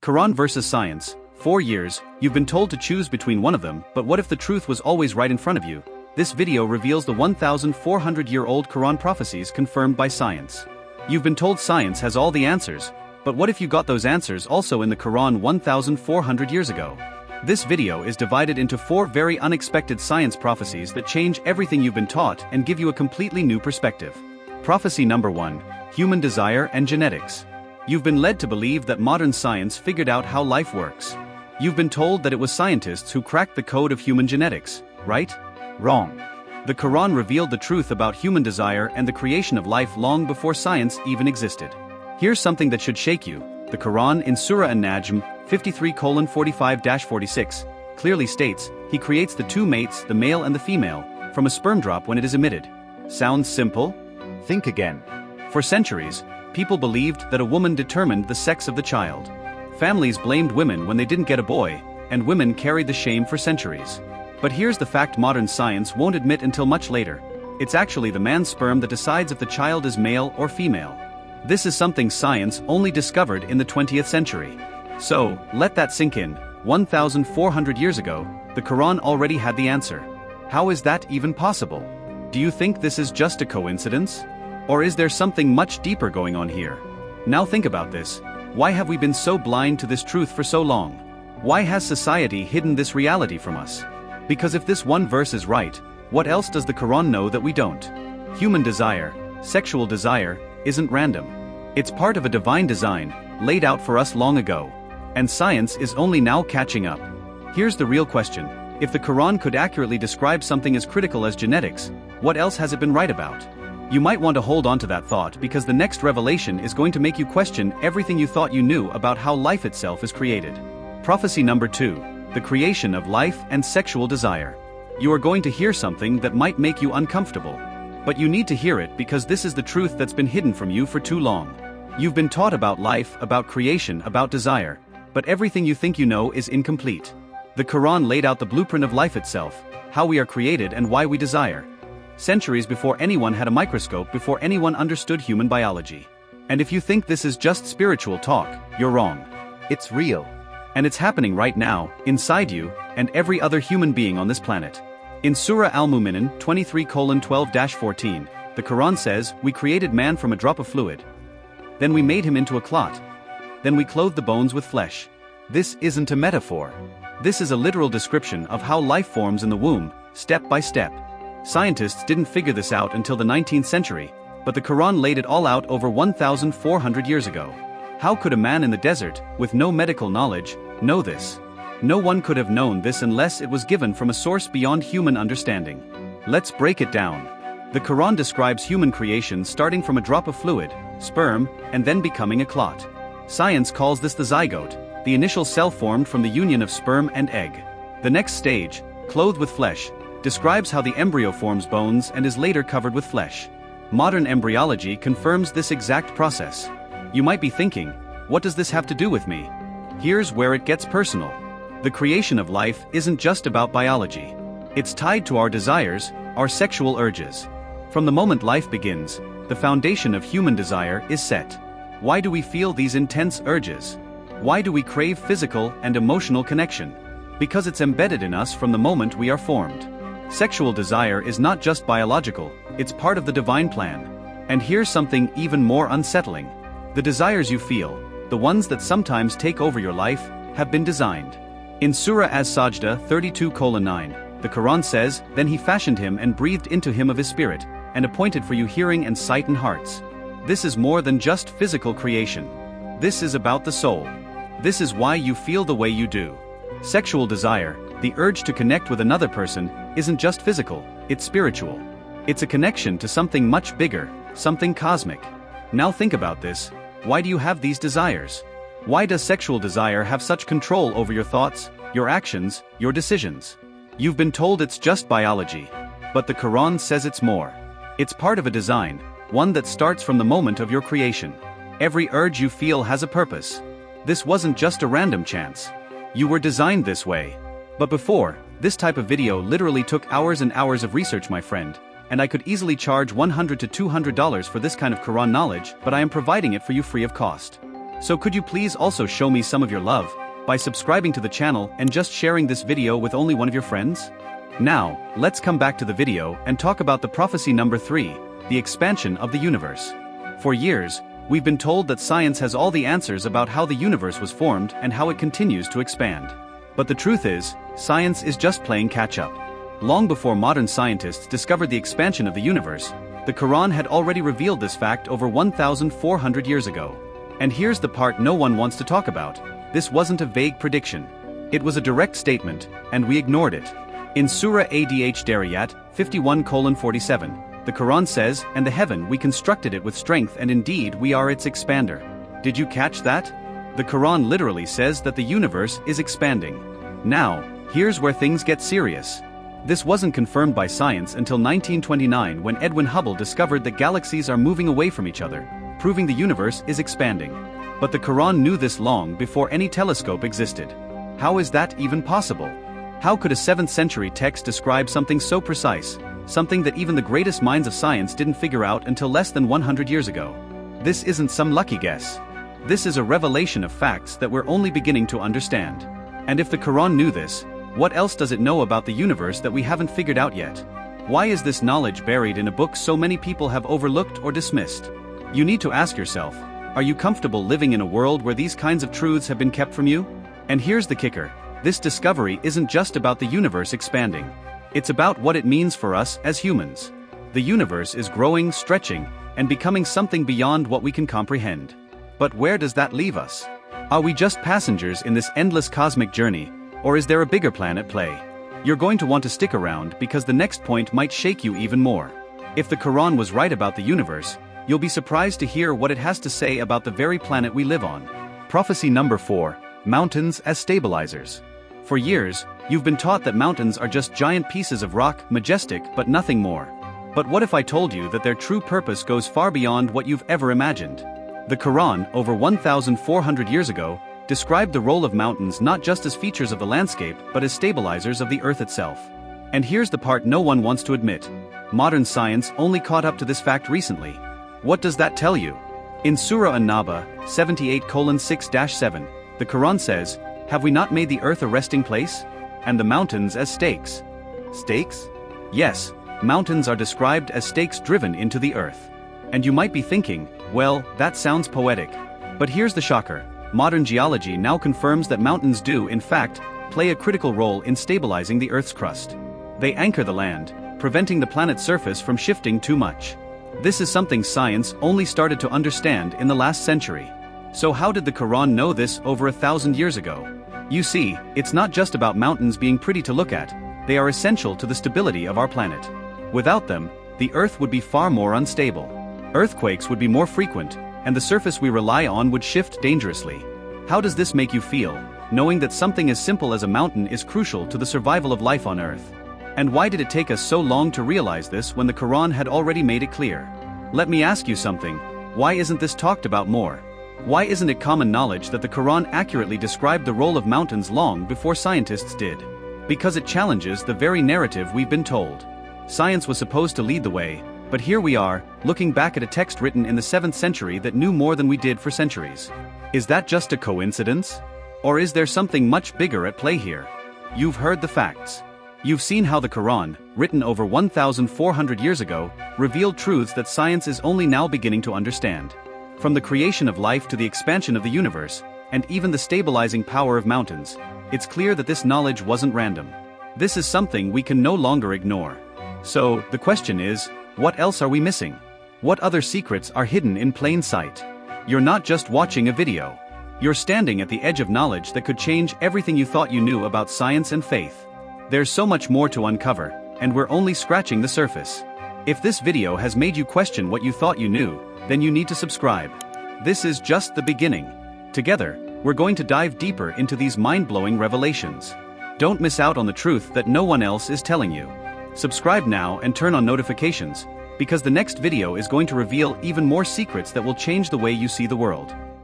Quran versus science. 4 years, you've been told to choose between one of them, but what if the truth was always right in front of you? This video reveals the 1,400-year-old Quran prophecies confirmed by science. You've been told science has all the answers, but what if you got those answers also in the Quran 1,400 years ago? This video is divided into 4 very unexpected science prophecies that change everything you've been taught and give you a completely new perspective. Prophecy number 1. Human desire and genetics. You've been led to believe that modern science figured out how life works. You've been told that it was scientists who cracked the code of human genetics, right? Wrong. The Quran revealed the truth about human desire and the creation of life long before science even existed. Here's something that should shake you. The Quran in Surah An-Najm 53:45-46 clearly states, He creates the two mates, the male and the female, from a sperm drop when it is emitted. Sounds simple? Think again. For centuries, people believed that a woman determined the sex of the child. Families blamed women when they didn't get a boy, and women carried the shame for centuries. But here's the fact modern science won't admit until much later. It's actually the man's sperm that decides if the child is male or female. This is something science only discovered in the 20th century. So, let that sink in. 1,400 years ago, the Quran already had the answer. How is that even possible? Do you think this is just a coincidence? Or is there something much deeper going on here? Now think about this. Why have we been so blind to this truth for so long? Why has society hidden this reality from us? Because if this one verse is right, what else does the Quran know that we don't? Human desire, sexual desire, isn't random. It's part of a divine design, laid out for us long ago. And science is only now catching up. Here's the real question. If the Quran could accurately describe something as critical as genetics, what else has it been right about? You might want to hold on to that thought because the next revelation is going to make you question everything you thought you knew about how life itself is created. Prophecy number 2. The creation of life and sexual desire. You are going to hear something that might make you uncomfortable. But you need to hear it because this is the truth that's been hidden from you for too long. You've been taught about life, about creation, about desire, but everything you think you know is incomplete. The Quran laid out the blueprint of life itself, how we are created and why we desire. Centuries before anyone had a microscope, before anyone understood human biology. And if you think this is just spiritual talk, you're wrong. It's real. And it's happening right now, inside you, and every other human being on this planet. In Surah Al-Mu'minun 23:12-14, the Quran says, We created man from a drop of fluid. Then we made him into a clot. Then we clothed the bones with flesh. This isn't a metaphor. This is a literal description of how life forms in the womb, step by step. Scientists didn't figure this out until the 19th century, but the Quran laid it all out over 1,400 years ago. How could a man in the desert, with no medical knowledge, know this? No one could have known this unless it was given from a source beyond human understanding. Let's break it down. The Quran describes human creation starting from a drop of fluid, sperm, and then becoming a clot. Science calls this the zygote, the initial cell formed from the union of sperm and egg. The next stage, clothed with flesh, describes how the embryo forms bones and is later covered with flesh. Modern embryology confirms this exact process. You might be thinking, what does this have to do with me? Here's where it gets personal. The creation of life isn't just about biology. It's tied to our desires, our sexual urges. From the moment life begins, the foundation of human desire is set. Why do we feel these intense urges? Why do we crave physical and emotional connection? Because it's embedded in us from the moment we are formed. Sexual desire is not just biological, it's part of the divine plan. And here's something even more unsettling. The desires you feel, the ones that sometimes take over your life, have been designed. In Surah As-Sajda 32:9, the Quran says, Then he fashioned him and breathed into him of his spirit, and appointed for you hearing and sight and hearts. This is more than just physical creation. This is about the soul. This is why you feel the way you do. Sexual desire, the urge to connect with another person, isn't just physical, it's spiritual. It's a connection to something much bigger, something cosmic. Now think about this. Why do you have these desires? Why does sexual desire have such control over your thoughts, your actions, your decisions? You've been told it's just biology. But the Quran says it's more. It's part of a design, one that starts from the moment of your creation. Every urge you feel has a purpose. This wasn't just a random chance. You were designed this way. But before, this type of video literally took hours and hours of research, my friend, and I could easily charge $100 to $200 for this kind of Quran knowledge, but I am providing it for you free of cost. So could you please also show me some of your love by subscribing to the channel and just sharing this video with only one of your friends? Now, let's come back to the video and talk about the prophecy number 3, the expansion of the universe. For years, we've been told that science has all the answers about how the universe was formed and how it continues to expand. But the truth is, science is just playing catch-up. Long before modern scientists discovered the expansion of the universe, the Quran had already revealed this fact over 1,400 years ago. And here's the part no one wants to talk about. This wasn't a vague prediction. It was a direct statement, and we ignored it. In Surah Ad-Dariyat 51:47, the Quran says, "And the heaven we constructed it with strength, and indeed we are its expander." Did you catch that? The Quran literally says that the universe is expanding. Now, here's where things get serious. This wasn't confirmed by science until 1929 when Edwin Hubble discovered that galaxies are moving away from each other, proving the universe is expanding. But the Quran knew this long before any telescope existed. How is that even possible? How could a 7th century text describe something so precise? Something that even the greatest minds of science didn't figure out until less than 100 years ago. This isn't some lucky guess. This is a revelation of facts that we're only beginning to understand. And if the Quran knew this, what else does it know about the universe that we haven't figured out yet? Why is this knowledge buried in a book so many people have overlooked or dismissed? You need to ask yourself, are you comfortable living in a world where these kinds of truths have been kept from you? And here's the kicker. This discovery isn't just about the universe expanding. It's about what it means for us as humans. The universe is growing, stretching, and becoming something beyond what we can comprehend. But where does that leave us? Are we just passengers in this endless cosmic journey, or is there a bigger plan at play? You're going to want to stick around because the next point might shake you even more. If the Quran was right about the universe, you'll be surprised to hear what it has to say about the very planet we live on. Prophecy number 4, mountains as stabilizers. For years, you've been taught that mountains are just giant pieces of rock, majestic but nothing more. But what if I told you that their true purpose goes far beyond what you've ever imagined? The Quran, over 1,400 years ago, described the role of mountains not just as features of the landscape but as stabilizers of the earth itself. And here's the part no one wants to admit. Modern science only caught up to this fact recently. What does that tell you? In Surah An-Naba 78:6-7, the Quran says, "Have we not made the earth a resting place? And the mountains as stakes?" Stakes? Yes, mountains are described as stakes driven into the earth. And you might be thinking, well, that sounds poetic. But here's the shocker. Modern geology now confirms that mountains do, in fact, play a critical role in stabilizing the Earth's crust. They anchor the land, preventing the planet's surface from shifting too much. This is something science only started to understand in the last century. So how did the Quran know this over 1,000 years ago? You see, it's not just about mountains being pretty to look at. They are essential to the stability of our planet. Without them, the Earth would be far more unstable. Earthquakes would be more frequent, and the surface we rely on would shift dangerously. How does this make you feel, knowing that something as simple as a mountain is crucial to the survival of life on Earth? And why did it take us so long to realize this when the Quran had already made it clear? Let me ask you something. Why isn't this talked about more? Why isn't it common knowledge that the Quran accurately described the role of mountains long before scientists did? Because it challenges the very narrative we've been told. Science was supposed to lead the way, but here we are, looking back at a text written in the 7th century that knew more than we did for centuries. Is that just a coincidence? Or is there something much bigger at play here? You've heard the facts. You've seen how the Quran, written over 1,400 years ago, revealed truths that science is only now beginning to understand. From the creation of life to the expansion of the universe, and even the stabilizing power of mountains, it's clear that this knowledge wasn't random. This is something we can no longer ignore. So, the question is, what else are we missing? What other secrets are hidden in plain sight? You're not just watching a video. You're standing at the edge of knowledge that could change everything you thought you knew about science and faith. There's so much more to uncover, and we're only scratching the surface. If this video has made you question what you thought you knew, then you need to subscribe. This is just the beginning. Together, we're going to dive deeper into these mind-blowing revelations. Don't miss out on the truth that no one else is telling you. Subscribe now and turn on notifications, because the next video is going to reveal even more secrets that will change the way you see the world.